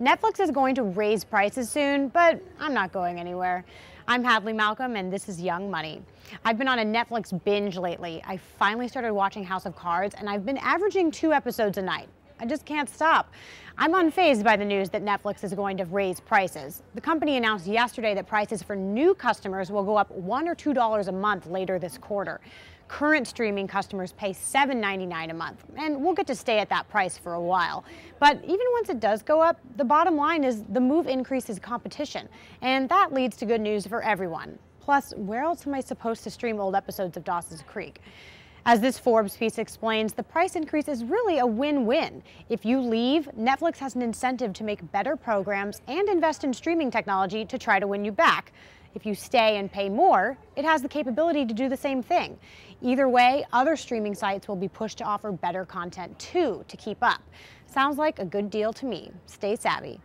Netflix is going to raise prices soon, but I'm not going anywhere. I'm Hadley Malcolm, and this is Young Money. I've been on a Netflix binge lately. I finally started watching House of Cards, and I've been averaging 2 episodes a night. I just can't stop. I'm unfazed by the news that Netflix is going to raise prices. The company announced yesterday that prices for new customers will go up $1 or $2 a month later this quarter. Current streaming customers pay $7.99 a month, and we'll get to stay at that price for a while. But even once it does go up, the bottom line is the move increases competition, and that leads to good news for everyone. Plus, where else am I supposed to stream old episodes of Dawson's Creek? As this Forbes piece explains, the price increase is really a win-win. If you leave, Netflix has an incentive to make better programs and invest in streaming technology to try to win you back. If you stay and pay more, it has the capability to do the same thing. Either way, other streaming sites will be pushed to offer better content too to keep up. Sounds like a good deal to me. Stay savvy.